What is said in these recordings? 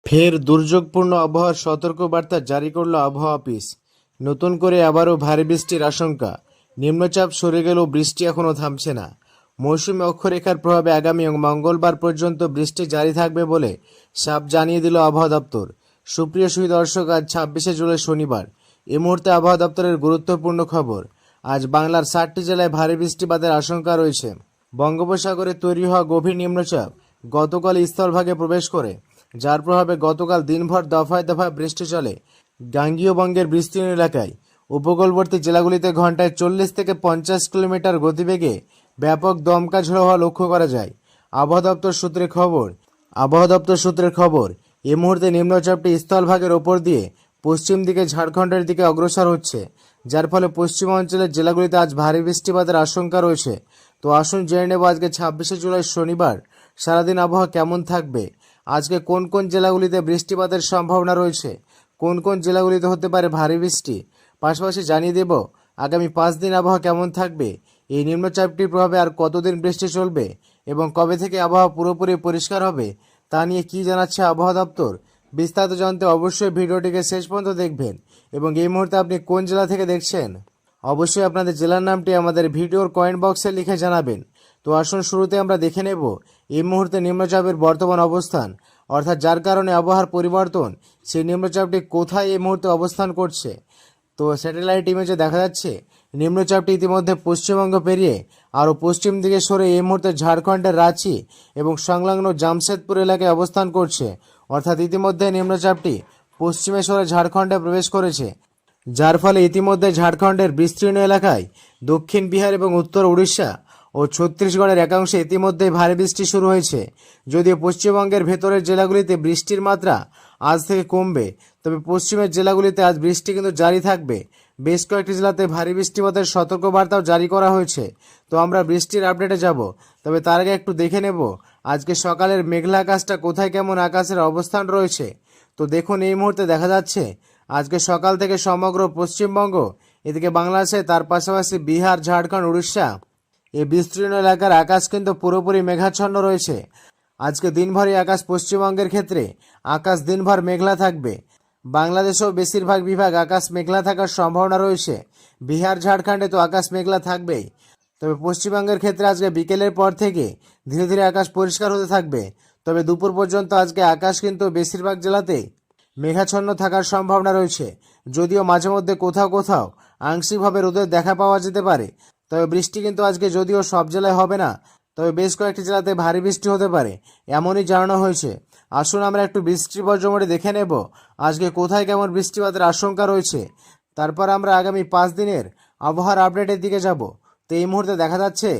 ফের দুর্যোগপূর্ণ আবহাওয়ার সতর্কবার্তা জারি করল আবহাওয়া অফিস। নতুন করে আবারও ভারী বৃষ্টির আশঙ্কা। নিম্নচাপ সরে গেলেও বৃষ্টি এখনও থামছে না। মৌসুমী অক্ষরেখার প্রভাবে আগামী মঙ্গলবার পর্যন্ত বৃষ্টি জারি থাকবে বলে সাফ জানিয়ে দিল আবহাওয়া দপ্তর। সুপ্রিয় দর্শক, আজ 26শে জুলাই শনিবার। এই মুহূর্তে আবহাওয়া দপ্তরের গুরুত্বপূর্ণ খবর। আজ বাংলার 60টি জেলায় ভারী বৃষ্টিপাতের আশঙ্কা রয়েছে। বঙ্গোপসাগরে তৈরি হওয়া গভীর নিম্নচাপ গতকাল স্থলভাগে প্রবেশ করে, যার প্রভাবে গতকাল দিনভর দফায় দফায় বৃষ্টি চলে গাঙ্গীয় বঙ্গের বিস্তীর্ণ এলাকায়। উপকূলবর্তী জেলাগুলিতে ঘন্টায় 40 থেকে 50 কিলোমিটার গতিবেগে ব্যাপক দমকা ঝড়ো হওয়া লক্ষ্য করা যায়। আবহাওয়া দপ্তর সূত্রের খবর, এই মুহূর্তে নিম্নচাপটি স্থলভাগের ওপর দিয়ে পশ্চিম দিকে ঝাড়খণ্ডের দিকে অগ্রসর হচ্ছে, যার ফলে পশ্চিমাঞ্চলের জেলাগুলিতে আজ ভারী বৃষ্টিপাতের আশঙ্কা রয়েছে। তো আসুন জেনে নেব আজকে 26শে জুলাই শনিবার সারাদিন আবহাওয়া কেমন থাকবে। আজকে কোন কোন জেলাগুলিতে বৃষ্টিপাতের সম্ভাবনা রয়েছে, কোন কোন জেলাগুলিতে হতে পারে ভারী বৃষ্টি, পাশাপাশি জানিয়ে দেব আগামী 5 দিন আবহাওয়া কেমন থাকবে, এই নিম্নচাপটির প্রভাবে আর কতদিন বৃষ্টি চলবে এবং কবে থেকে আবহাওয়া পুরোপুরি পরিষ্কার হবে তা নিয়ে কি জানাচ্ছে আবহাওয়া দপ্তর। বিস্তারিত জানতে অবশ্যই ভিডিওটিকে শেষ পর্যন্ত দেখবেন। এবং এই মুহূর্তে আপনি কোন জেলা থেকে দেখছেন অবশ্যই আপনাদের জেলার নামটি আমাদের ভিডিওর কমেন্ট বক্সে লিখে জানাবেন। তো আসুন শুরুতে আমরা দেখে নেব এই মুহূর্তে নিম্নচাপের বর্তমান অবস্থান, অর্থাৎ যার কারণে আবহাওয়ার পরিবর্তন, সেই নিম্নচাপটি কোথায় এই মুহূর্তে অবস্থান করছে। তো স্যাটেলাইট ইমেজে দেখা যাচ্ছে নিম্নচাপটি ইতিমধ্যে পশ্চিমবঙ্গ পেরিয়ে আরও পশ্চিম দিকে সরে এই মুহূর্তে ঝাড়খণ্ডের রাঁচি এবং সংলগ্ন জামশেদপুর এলাকায় অবস্থান করছে। অর্থাৎ ইতিমধ্যে নিম্নচাপটি পশ্চিমে সরে ঝাড়খণ্ডে প্রবেশ করেছে, যার ফলে ইতিমধ্যে ঝাড়খণ্ডের বিস্তীর্ণ এলাকায়, দক্ষিণ বিহার এবং উত্তর উড়িষ্যা ও ছত্তিশগড়ের একাংশে ইতিমধ্যে ভারী বৃষ্টি শুরু হয়েছে। যদিও পশ্চিমবঙ্গের ভেতরের জেলাগুলিতে বৃষ্টির মাত্রা আজ থেকে কমবে, তবে পশ্চিমের জেলাগুলিতে আজ বৃষ্টি কিন্তু জারি থাকবে। বেশ কয়েকটি জেলাতে ভারী বৃষ্টিপাতের সতর্কবার্তাও জারি করা হয়েছে। তো আমরা বৃষ্টির আপডেটে যাব, তবে তার আগে একটু দেখে নেব আজকে সকালের মেঘলা আকাশটা কোথায় কেমন আকাশের অবস্থান রয়েছে। তো দেখুন, এই মুহূর্তে দেখা যাচ্ছে আজকে সকাল থেকে সমগ্র পশ্চিমবঙ্গ, এদিকে বাংলাদেশে, তার পাশাপাশি বিহার, ঝাড়খণ্ড, উড়িষ্যা, এই বিস্তীর্ণ এলাকার আকাশ কিন্তু পুরোপুরি মেঘাচ্ছন্ন রয়েছে। আজকে দিনভরই আকাশ পশ্চিমবঙ্গের ক্ষেত্রে আকাশ দিনভর মেঘলা থাকবে। বাংলাদেশেও বেশিরভাগ বিভাগ আকাশ মেঘলা থাকার সম্ভাবনা রয়েছে। বিহার, ঝাড়খণ্ডে তো আকাশ মেঘলা থাকবেই, তবে পশ্চিমবঙ্গের ক্ষেত্রে আজকে বিকেলের পর থেকে ধীরে ধীরে আকাশ পরিষ্কার হতে থাকবে। তবে দুপুর পর্যন্ত আজকে আকাশ কিন্তু বেশিরভাগ জেলাতে মেঘাচ্ছন্ন থাকার সম্ভাবনা রয়েছে। যদিও মাঝে মধ্যে কোথাও কোথাও আংশিকভাবে রোদের দেখা পাওয়া যেতে পারে, তবে বৃষ্টি কিন্তু আজকে যদিও সব জেলায় হবে না, তবে বেশ কয়েকটি জেলাতে ভারী বৃষ্টি হতে পারে, এমনই জানানো হয়েছে। আসুন আমরা একটু বৃষ্টির পর্যমটি দেখে নেব আজকে কোথায় কেমন বৃষ্টিপাতের আশঙ্কা রয়েছে। তারপর আমরা আগামী 5 দিনের আবহাওয়ার আপডেটের দিকে যাব। তো এই মুহূর্তে দেখা যাচ্ছে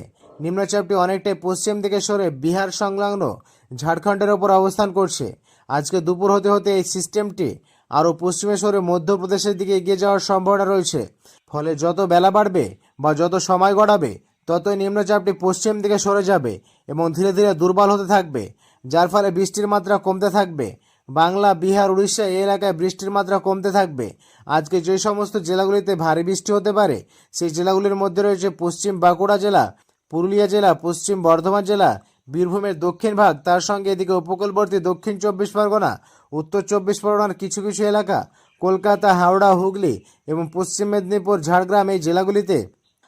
নিম্নচাপটি অনেকটাই পশ্চিম দিকে সরে বিহার সংলগ্ন ঝাড়খণ্ডের ওপর অবস্থান করছে। আজকে দুপুর হতে হতে এই সিস্টেমটি আরও পশ্চিমে সরে মধ্যপ্রদেশের দিকে এগিয়ে যাওয়ার সম্ভাবনা রয়েছে। ফলে যত বেলা বাড়বে বা যত সময় গড়াবে, ততই নিম্নচাপটি পশ্চিম দিকে সরে যাবে এবং ধীরে ধীরে দুর্বল হতে থাকবে, যার ফলে বৃষ্টির মাত্রা কমতে থাকবে। বাংলা, বিহার, উড়িষ্যা এই এলাকায় বৃষ্টির মাত্রা কমতে থাকবে। আজকে যে সমস্ত জেলাগুলিতে ভারী বৃষ্টি হতে পারে, সেই জেলাগুলির মধ্যে রয়েছে পশ্চিম বাঁকুড়া জেলা, পুরুলিয়া জেলা, পশ্চিম বর্ধমান জেলা, বীরভূমের দক্ষিণ ভাগ, তার সঙ্গে এদিকে উপকূলবর্তী দক্ষিণ 24 পরগনা, উত্তর 24 পরগনার কিছু কিছু এলাকা, কলকাতা, হাওড়া, হুগলি এবং পশ্চিম মেদিনীপুর, ঝাড়গ্রাম এই জেলাগুলিতে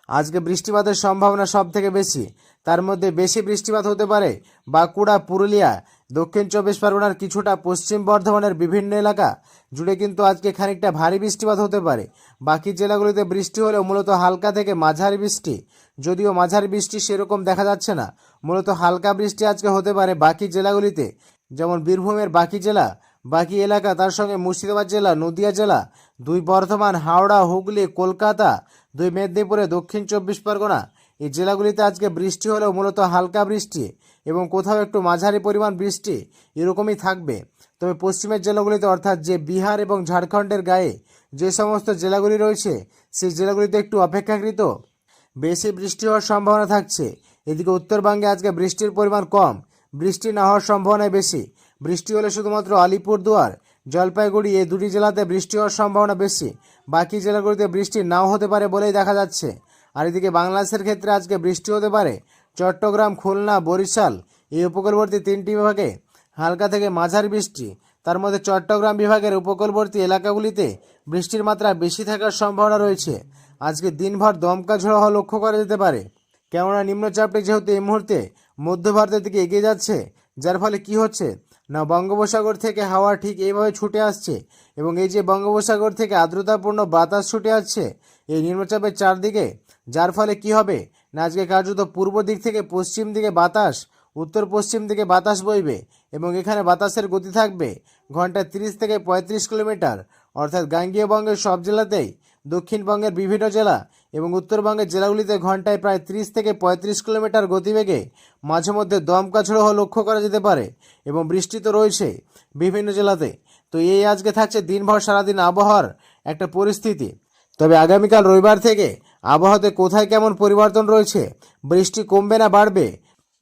আজকে বৃষ্টিপাতের সম্ভাবনা সব থেকে বেশি। তার মধ্যে বেশি বৃষ্টিপাত হতে পারে বাঁকুড়া, পুরুলিয়া, দক্ষিণ 24 পরগনার কিছুটা, পশ্চিম বর্ধমানের বিভিন্ন এলাকা জুড়ে কিন্তু আজকে খানিকটা ভারী বৃষ্টিপাত হতে পারে। বাকি জেলাগুলিতে বৃষ্টি হলেও মূলত হালকা থেকে মাঝারি বৃষ্টি, যদিও মাঝারি বৃষ্টি সেরকম দেখা যাচ্ছে না, মূলত হালকা বৃষ্টি আজকে হতে পারে বাকি জেলাগুলিতে, যেমন বীরভূমের বাকি জেলা, বাকি এলাকা, তার সঙ্গে মুর্শিদাবাদ জেলা, নদিয়া জেলা, 2 বর্ধমান, হাওড়া, হুগলি, কলকাতা, 2 মেদিনীপুরে, দক্ষিণ 24 পরগনা এই জেলাগুলিতে আজকে বৃষ্টি হলেও মূলত হালকা বৃষ্টি এবং কোথাও একটু মাঝারি পরিমাণ বৃষ্টি এরকমই থাকবে। তবে পশ্চিমের জেলাগুলিতে, অর্থাৎ যে বিহার এবং ঝাড়খণ্ডের গায়ে যে সমস্ত জেলাগুলি রয়েছে, সেই জেলাগুলিতে একটু অপেক্ষাকৃত বেশি বৃষ্টি হওয়ার সম্ভাবনা থাকছে। এদিকে উত্তরবঙ্গে আজকে বৃষ্টির পরিমাণ কম, বৃষ্টি না হওয়ার সম্ভাবনাই বেশি। বৃষ্টি হলে শুধুমাত্র আলিপুরদুয়ার, জলপাইগুড়ি এই দুটি জেলাতে বৃষ্টি হওয়ার সম্ভাবনা বেশি। বাকি জেলাগুলিতে বৃষ্টি নাও হতে পারে বলেই দেখা যাচ্ছে। আর এদিকে বাংলাদেশের ক্ষেত্রে আজকে বৃষ্টি হতে পারে চট্টগ্রাম, খুলনা, বরিশাল এই উপকূলবর্তী 3টি বিভাগে হালকা থেকে মাঝারি বৃষ্টি, তার মধ্যে চট্টগ্রাম বিভাগের উপকূলবর্তী এলাকাগুলিতে বৃষ্টির মাত্রা বেশি থাকার সম্ভাবনা রয়েছে। আজকে দিনভর দমকা ঝড়ো হওয়া লক্ষ্য করা যেতে পারে, কেননা নিম্নচাপটি যেহেতু এই মুহূর্তে মধ্য ভারতের দিকে এগিয়ে যাচ্ছে, যার ফলে কি হচ্ছে না বঙ্গোপসাগর থেকে হাওয়া ঠিক এইভাবে ছুটে আসছে এবং এই যে বঙ্গোপসাগর থেকে আর্দ্রতাপূর্ণ বাতাস ছুটে আসছে এই নিম্নচাপের চারদিকে, যার ফলে কি হবে না আজকে কার্যত পূর্ব দিক থেকে পশ্চিম দিকে বাতাস, উত্তর পশ্চিম দিকে বাতাস বইবে এবং এখানে বাতাসের গতি থাকবে ঘন্টায় 30 থেকে 35 কিলোমিটার, অর্থাৎ গাঙ্গেয় বঙ্গের সব জেলাতেই, দক্ষিণবঙ্গের বিভিন্ন জেলা এবং উত্তরবঙ্গের জেলাগুলিতে ঘন্টায় প্রায় 30 থেকে 35 কিলোমিটার গতিবেগে মাঝে মধ্যে দমকা ঝড়ো হওয়া লক্ষ্য করা যেতে পারে এবং বৃষ্টি তো রয়েছে বিভিন্ন জেলাতে। তো এই আজকে থাকছে দিনভর সারাদিন আবহাওয়ার একটা পরিস্থিতি। তবে আগামীকাল রবিবার থেকে আবহাওয়াতে কোথায় কেমন পরিবর্তন রয়েছে, বৃষ্টি কমবে না বাড়বে,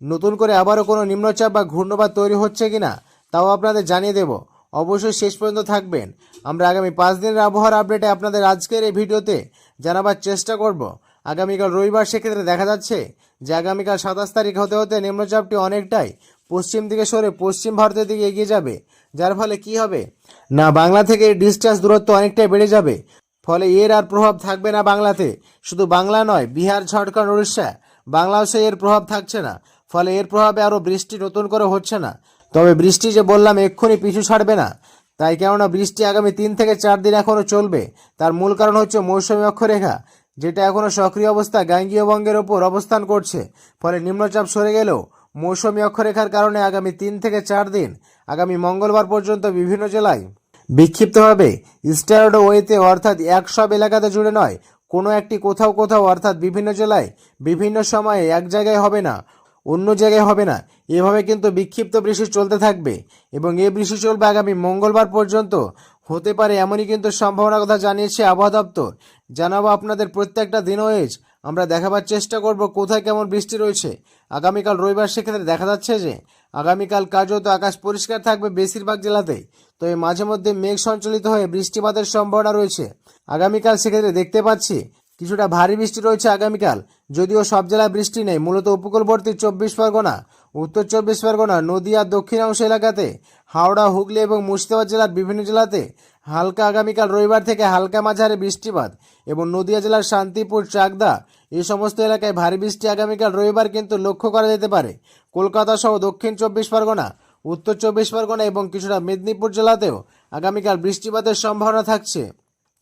নতুন করে আবারও কোনো নিম্নচাপ বা ঘূর্ণিঝড় তৈরি হচ্ছে কিনা তাও আপনাদের জানিয়ে দেব। অবশ্যই শেষ পর্যন্ত থাকবেন। আমরা আগামী 5 দিনের আবহাওয়ার আপডেটে আপনাদের আজকের এই ভিডিওতে জানাবার চেষ্টা করব। আগামীকাল রবিবার, সেক্ষেত্রে দেখা যাচ্ছে যে আগামীকাল 27 তারিখ হতে হতে নিম্নচাপটি অনেকটাই পশ্চিম দিকে সরে পশ্চিম ভারতের দিকে এগিয়ে যাবে, যার ফলে কি হবে না বাংলা থেকে ডিসটেন্স দূরত্ব অনেকটাই বেড়ে যাবে। ফলে এর আর প্রভাব থাকবে না বাংলাতে। শুধু বাংলা নয়, বিহার, ঝাড়খণ্ড, উড়িষ্যা, বাংলাদেশে এর প্রভাব থাকছে না। ফলে এর প্রভাবে আরও বৃষ্টি নতুন করে হচ্ছে না। তবে বৃষ্টি যে বললাম এক্ষুনি পিছু ছাড়বে না, তাই কেননা বৃষ্টি আগামী 3 থেকে 4 দিন এখনও চলবে। তার মূল কারণ হচ্ছে মৌসুমী অক্ষরেখা, যেটা এখনও সক্রিয় অবস্থা গাঙ্গেয় বঙ্গের ওপর অবস্থান করছে। ফলে নিম্নচাপ সরে গেলেও মৌসুমী অক্ষরেখার কারণে আগামী 3 থেকে 4 দিন, আগামী মঙ্গলবার পর্যন্ত বিভিন্ন জেলায় বিক্ষিপ্তভাবে স্ট্যান্ডার্ড ওয়েতে, অর্থাৎ এক সব এলাকাতে জুড়ে নয়, কোনো একটি কোথাও কোথাও, অর্থাৎ বিভিন্ন জেলায় বিভিন্ন সময়ে এক জায়গায় হবে না, অন্য জায়গায় হবে না, এভাবে কিন্তু বিক্ষিপ্ত বৃষ্টি চলতে থাকবে এবং এই বৃষ্টি চলবে আগামী মঙ্গলবার পর্যন্ত। হতে পারে এমনই কিন্তু সম্ভাবনার কথা জানিয়েছে আবহাওয়া দপ্তর। জানাবো আপনাদের প্রত্যেকটা দিন ওয়েজ আমরা দেখাবার চেষ্টা করব কোথায় কেমন বৃষ্টি রয়েছে আগামীকাল রবিবার। সেক্ষেত্রে দেখা যাচ্ছে যে আগামীকাল কার্যত আকাশ পরিষ্কার থাকবে বেশিরভাগ জেলাতেই, তবে মাঝে মধ্যে মেঘ সঞ্চালিত হয়ে বৃষ্টিপাতের সম্ভাবনা রয়েছে আগামীকাল। সেক্ষেত্রে দেখতে পাচ্ছি কিছুটা ভারী বৃষ্টি রয়েছে আগামীকাল, যদিও সব জেলায় বৃষ্টি নেই। মূলত উপকূলবর্তী 24 পরগনা, উত্তর 24 পরগনা, নদিয়ার দক্ষিণাংশ এলাকাতে, হাওড়া, হুগলি এবং মুর্শিদাবাদ জেলার বিভিন্ন জেলাতে হালকা আগামীকাল রবিবার থেকে হালকা মাঝারি বৃষ্টিপাত এবং নদিয়া জেলার শান্তিপুর, চাকদা এই সমস্ত এলাকায় ভারী বৃষ্টি আগামীকাল রবিবার কিন্তু লক্ষ্য করা যেতে পারে। কলকাতা সহ দক্ষিণ 24 পরগনা, উত্তর 24 পরগনা এবং কিছুটা মেদিনীপুর জেলাতেও আগামীকাল বৃষ্টিপাতের সম্ভাবনা থাকছে।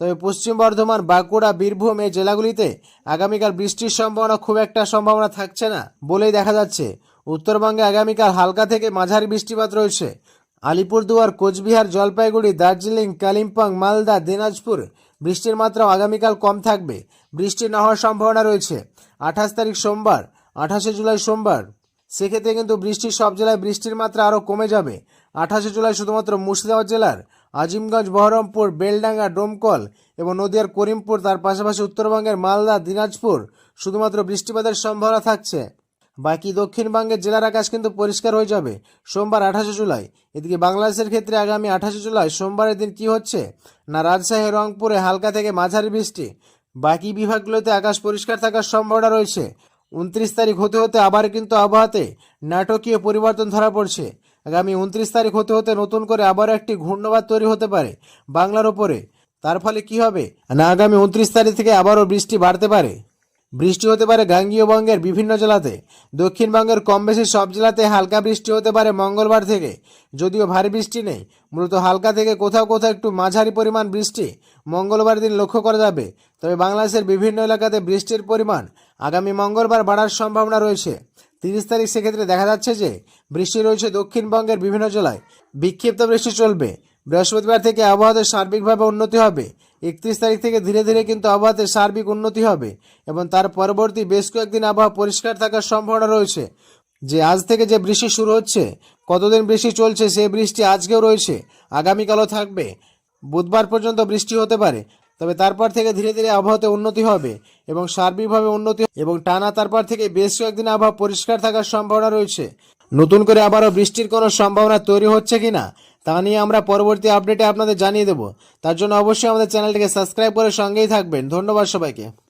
তবে পশ্চিম বর্ধমান, বাঁকুড়া, বীরভূম এই জেলাগুলিতে আগামীকাল বৃষ্টির সম্ভাবনা খুব একটা সম্ভাবনা থাকছে না বলেই দেখা যাচ্ছে। উত্তরবঙ্গে আগামীকাল হালকা থেকে মাঝারি বৃষ্টিপাত রয়েছে। আলিপুরদুয়ার, কোচবিহার, জলপাইগুড়ি, দার্জিলিং, কালিম্পং, মালদা, দিনাজপুর বৃষ্টির মাত্রাও আগামীকাল কম থাকবে। বৃষ্টি না হওয়ার সম্ভাবনা রয়েছে 28 তারিখ সোমবার, 28শে জুলাই সোমবার। সেক্ষেত্রে কিন্তু বৃষ্টির সব জেলায় বৃষ্টির মাত্রা আরও কমে যাবে। 28শে জুলাই শুধুমাত্র মুর্শিদাবাদ জেলার আজিমগঞ্জ, বহরমপুর, বেলডাঙ্গা, ডোমকল এবং নদিয়ার করিমপুর, তার পাশাপাশি উত্তরবঙ্গের মালদা, দিনাজপুর শুধুমাত্র বৃষ্টিপাতের সম্ভাবনা থাকছে। বাকি দক্ষিণবঙ্গের জেলার আকাশ কিন্তু পরিষ্কার হয়ে যাবে সোমবার 28শে জুলাই। এদিকে বাংলাদেশের ক্ষেত্রে আগামী 28শে জুলাই সোমবারের দিন কি হচ্ছে না রাজশাহী, রংপুরে হালকা থেকে মাঝারি বৃষ্টি। বাকি বিভাগগুলোতে আকাশ পরিষ্কার থাকার সম্ভাবনা রয়েছে। 29 তারিখ হতে হতে আবার কিন্তু আবহাওয়াতে নাটকীয় পরিবর্তন ধরা পড়ছে। আগামী 29 তারিখ হতে হতে নতুন করে আবার একটি ঘূর্ণিঝড় তৈরি হতে পারে বাংলার ওপরে। তার ফলে কি হবে না আগামী 29 তারিখ থেকে আবারও বৃষ্টি বাড়তে পারে। বৃষ্টি হতে পারে গাঙ্গেয় বঙ্গের বিভিন্ন জেলাতে, দক্ষিণবঙ্গের কম বেশি সব জেলাতে হালকা বৃষ্টি হতে পারে মঙ্গলবার থেকে। যদিও ভারী বৃষ্টি নেই, মূলত হালকা থেকে কোথাও কোথাও একটু মাঝারি পরিমাণ বৃষ্টি মঙ্গলবার দিন লক্ষ্য করা যাবে। তবে বাংলাদেশের বিভিন্ন এলাকাতে বৃষ্টির পরিমাণ আগামী মঙ্গলবার বাড়ার সম্ভাবনা রয়েছে 30 তারিখ। সেক্ষেত্রে দেখা যাচ্ছে যে বৃষ্টি রয়েছে দক্ষিণবঙ্গের বিভিন্ন জেলায়, বিক্ষিপ্ত বৃষ্টি চলবে। বৃহস্পতিবার থেকে আবহাওয়াতে সার্বিকভাবে উন্নতি হবে। 31 তারিখ থেকে ধীরে ধীরে কিন্তু আবহাওয়াতে সার্বিক উন্নতি হবে এবং তার পরবর্তী বেশ কয়েকদিন আবহাওয়া পরিষ্কার থাকার সম্ভাবনা রয়েছে। যে আজ থেকে যে বৃষ্টি শুরু হচ্ছে, কতদিন বৃষ্টি চলছে সেই বৃষ্টি আজকেও রয়েছে, আগামীকালও থাকবে, বুধবার পর্যন্ত বৃষ্টি হতে পারে। তবে তারপর থেকে ধীরে ধীরে আবহাওয়াতে উন্নতি হবে এবং সার্বিকভাবে উন্নতি এবং টানা তারপর থেকে বেশ কয়েকদিন আবহাওয়া পরিষ্কার থাকার সম্ভাবনা রয়েছে। নতুন করে আবারও বৃষ্টির কোনো সম্ভাবনা তৈরি হচ্ছে কিনা তা নিয়ে আমরা পরবর্তী আপডেটে আপনাদের জানিয়ে দেব। তার জন্য অবশ্যই আমাদের চ্যানেলটিকে সাবস্ক্রাইব করে সঙ্গেই থাকবেন। ধন্যবাদ সবাইকে।